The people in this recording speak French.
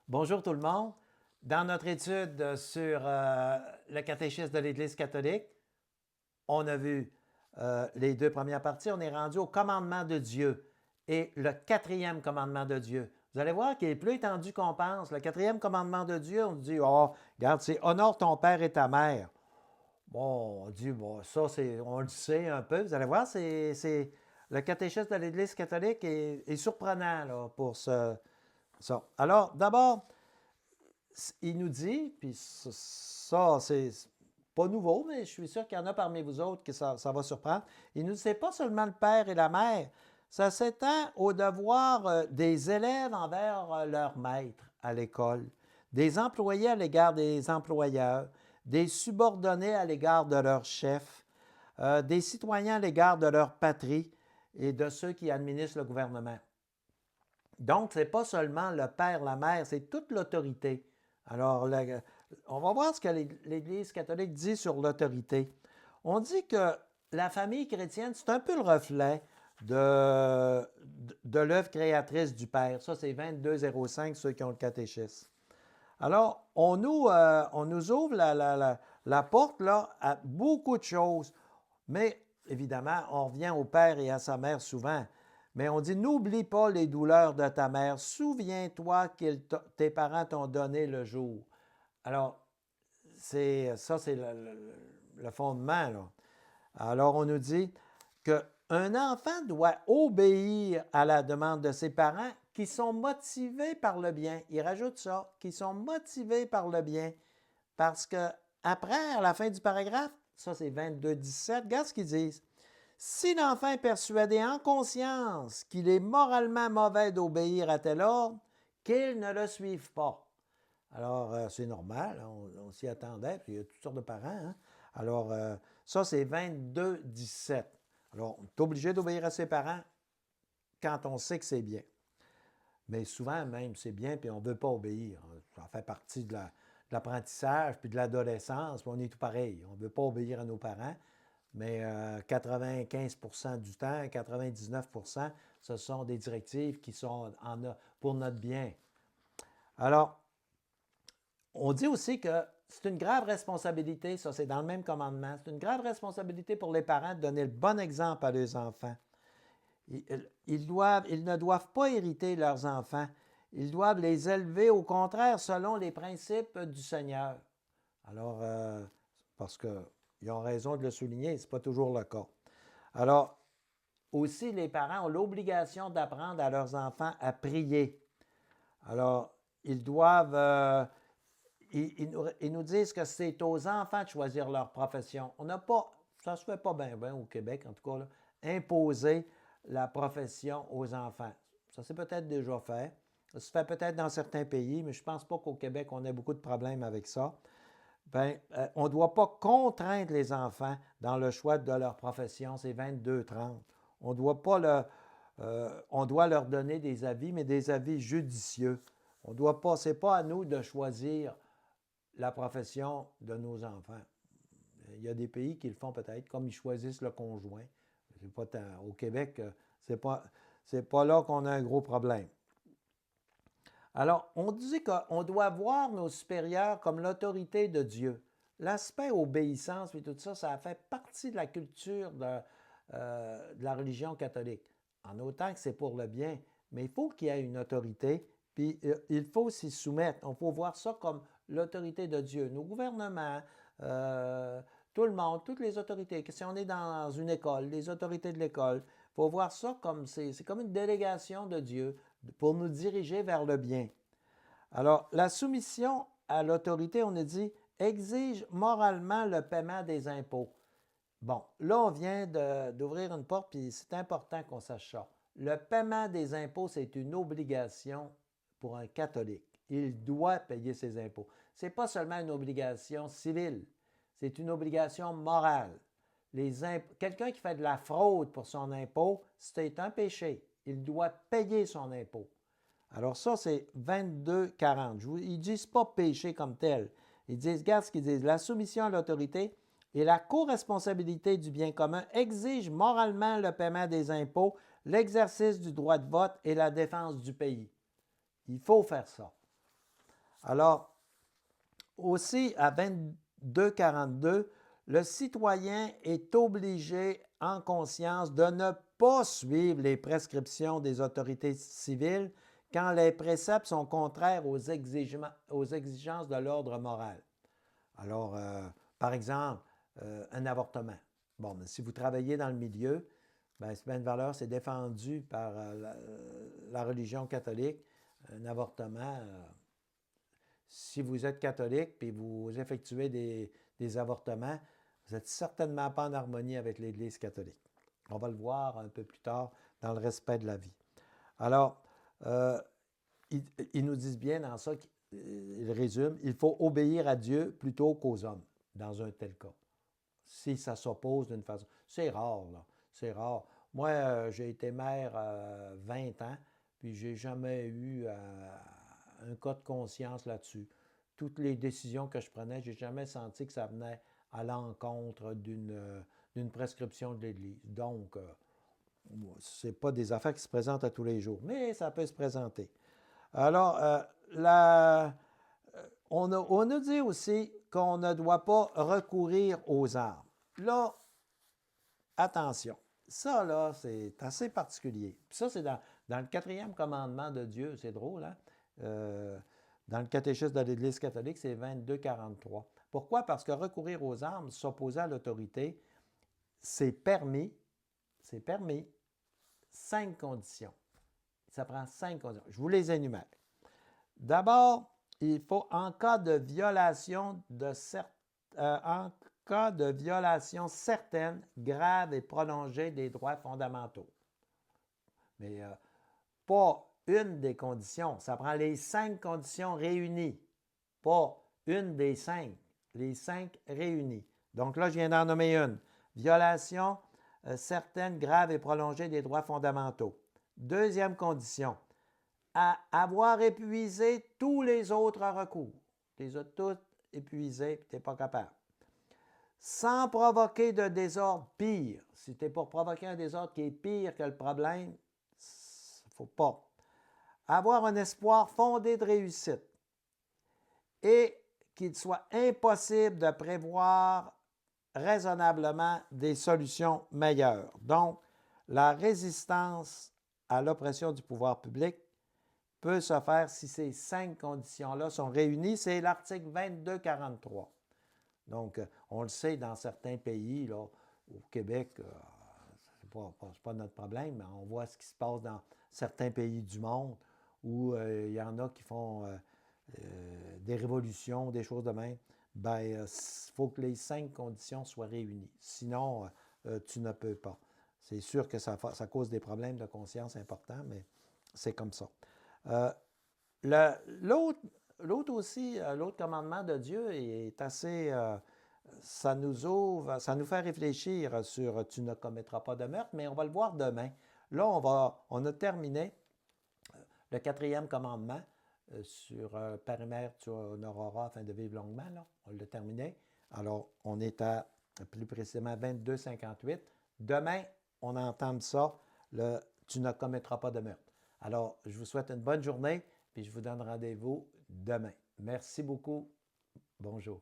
Bonjour tout le monde. Dans notre étude sur le catéchisme de l'Église catholique, on a vu les deux premières parties. On est rendu au commandement de Dieu et le quatrième commandement de Dieu. Vous allez voir qu'il est plus étendu qu'on pense. Le quatrième commandement de Dieu, on dit, oh, regarde, c'est honore ton père et ta mère. Bon, on dit, bon, ça, on le sait un peu. Vous allez voir, le catéchisme de l'Église catholique est surprenant là, pour ça. Alors, d'abord, il nous dit, puis ça c'est pas nouveau, mais je suis sûr qu'il y en a parmi vous autres que ça va surprendre. Il nous dit, c'est pas seulement le père et la mère, ça s'étend au devoir des élèves envers leur maître à l'école, des employés à l'égard des employeurs, des subordonnés à l'égard de leur chef, des citoyens à l'égard de leur patrie et de ceux qui administrent le gouvernement. Donc, ce n'est pas seulement le père, la mère, c'est toute l'autorité. Alors, on va voir ce que l'Église catholique dit sur l'autorité. On dit que la famille chrétienne, c'est un peu le reflet de l'œuvre créatrice du Père. Ça, c'est 2205, ceux qui ont le catéchisme. Alors, on nous ouvre la porte là, à beaucoup de choses, mais évidemment, on revient au Père et à sa mère souvent. Mais on dit, n'oublie pas les douleurs de ta mère. Souviens-toi que tes parents t'ont donné le jour. Alors, ça, c'est le fondement. Là. Alors, on nous dit qu'un enfant doit obéir à la demande de ses parents qui sont motivés par le bien. Il rajoute ça, qui sont motivés par le bien. Parce que après, à la fin du paragraphe, ça c'est 22-17, regarde ce qu'ils disent. Si l'enfant est persuadé en conscience qu'il est moralement mauvais d'obéir à tel ordre, qu'il ne le suive pas. Alors, c'est normal, on s'y attendait, puis il y a toutes sortes de parents. Hein? Alors, ça, c'est 22-17. Alors, on est obligé d'obéir à ses parents quand on sait que c'est bien. Mais souvent, même, c'est bien, puis on ne veut pas obéir. Ça fait partie de l'apprentissage, puis de l'adolescence, puis on est tout pareil. On ne veut pas obéir à nos parents, mais 95 du temps, 99 ce sont des directives qui sont pour notre bien. Alors, on dit aussi que c'est une grave responsabilité, ça c'est dans le même commandement, c'est une grave responsabilité pour les parents de donner le bon exemple à leurs enfants. Ils ne doivent pas hériter leurs enfants. Ils doivent les élever, au contraire, selon les principes du Seigneur. Alors, parce qu'ils ont raison de le souligner, ce n'est pas toujours le cas. Alors, aussi, les parents ont l'obligation d'apprendre à leurs enfants à prier. Alors, ils doivent, ils nous disent que c'est aux enfants de choisir leur profession. On n'a pas, ça ne se fait pas bien au Québec, en tout cas, là, imposer la profession aux enfants. Ça s'est peut-être déjà fait. Ça se fait peut-être dans certains pays, mais je ne pense pas qu'au Québec, on ait beaucoup de problèmes avec ça. Bien, on ne doit pas contraindre les enfants dans le choix de leur profession, c'est 22-30. On doit leur donner des avis, mais des avis judicieux. On doit pas, c'est pas à nous de choisir la profession de nos enfants. Il y a des pays qui le font peut-être, comme ils choisissent le conjoint. Au Québec, c'est pas là qu'on a un gros problème. Alors, on dit qu'on doit voir nos supérieurs comme l'autorité de Dieu. L'aspect obéissance et tout ça, ça fait partie de la culture de la religion catholique. En autant que c'est pour le bien, mais il faut qu'il y ait une autorité, puis il faut s'y soumettre. Il faut voir ça comme l'autorité de Dieu. Nos gouvernements, tout le monde, toutes les autorités. Si on est dans une école, les autorités de l'école, il faut voir ça comme c'est comme une délégation de Dieu pour nous diriger vers le bien. Alors, la soumission à l'autorité, on a dit, exige moralement le paiement des impôts. Bon, là, on vient d'ouvrir une porte, puis c'est important qu'on sache ça. Le paiement des impôts, c'est une obligation pour un catholique. Il doit payer ses impôts. Ce n'est pas seulement une obligation civile, c'est une obligation morale. Quelqu'un qui fait de la fraude pour son impôt, c'est un péché. Il doit payer son impôt. Alors ça, c'est 22-40. Ils ne disent pas péché comme tel. Ils disent, regarde ce qu'ils disent, la soumission à l'autorité et la co-responsabilité du bien commun exigent moralement le paiement des impôts, l'exercice du droit de vote et la défense du pays. Il faut faire ça. Alors, aussi, à 22,42, le citoyen est obligé en conscience de ne pas suivre les prescriptions des autorités civiles quand les préceptes sont contraires aux exigences de l'ordre moral. Alors, par exemple, un avortement. Bon, mais si vous travaillez dans le milieu, bien, c'est bien une valeur, c'est défendu par la religion catholique. Un avortement, si vous êtes catholique puis vous effectuez des avortements, vous n'êtes certainement pas en harmonie avec l'Église catholique. On va le voir un peu plus tard dans le respect de la vie. Alors, ils nous disent bien dans ça, ils résument, il faut obéir à Dieu plutôt qu'aux hommes dans un tel cas. Si ça s'oppose d'une façon. C'est rare, là. C'est rare. Moi, j'ai été maire 20 ans, puis j'ai jamais eu un cas de conscience là-dessus. Toutes les décisions que je prenais, j'ai jamais senti que ça venait à l'encontre d'une prescription de l'Église. Donc, ce n'est pas des affaires qui se présentent à tous les jours, mais ça peut se présenter. Alors, on a dit aussi qu'on ne doit pas recourir aux armes. Là, attention, ça, là, c'est assez particulier. Puis ça, c'est dans le 4e commandement de Dieu, c'est drôle, hein? Dans le catéchisme de l'Église catholique, c'est 22,43. Pourquoi? Parce que recourir aux armes, s'opposer à l'autorité, c'est permis, 5 conditions. Ça prend 5 conditions. Je vous les énumère. D'abord, il faut, en cas de violation certaine, grave et prolongée des droits fondamentaux. Mais pas une des conditions. Ça prend les 5 conditions réunies. Pas une des 5. Les 5 réunies. Donc là, je viens d'en nommer une. Violation certaine, grave et prolongée des droits fondamentaux. Deuxième condition. À avoir épuisé tous les autres recours. Tu les as tous épuisés et tu n'es pas capable. Sans provoquer de désordre pire. Si tu es pour provoquer un désordre qui est pire que le problème, il ne faut pas. Avoir un espoir fondé de réussite et qu'il soit impossible de prévoir raisonnablement des solutions meilleures. Donc, la résistance à l'oppression du pouvoir public peut se faire si ces 5 conditions-là sont réunies. C'est l'article 2243. Donc, on le sait dans certains pays, là, au Québec, c'est pas notre problème, mais on voit ce qui se passe dans certains pays du monde où il y en a qui font des révolutions, des choses de même. Bien, il faut que les 5 conditions soient réunies. Sinon, tu ne peux pas. C'est sûr que ça cause des problèmes de conscience importants, mais c'est comme ça. L'autre aussi, l'autre commandement de Dieu est assez. Ça nous ouvre, ça nous fait réfléchir sur tu ne commettras pas de meurtre, mais on va le voir demain. Là, on a terminé le 4e commandement sur Père et Mère, tu honoreras afin de vivre longuement. Là. On l'a terminé. Alors, on est à plus précisément 22,58. Demain, on entame ça, tu ne commettras pas de meurtre. Alors, je vous souhaite une bonne journée, puis je vous donne rendez-vous demain. Merci beaucoup. Bonjour.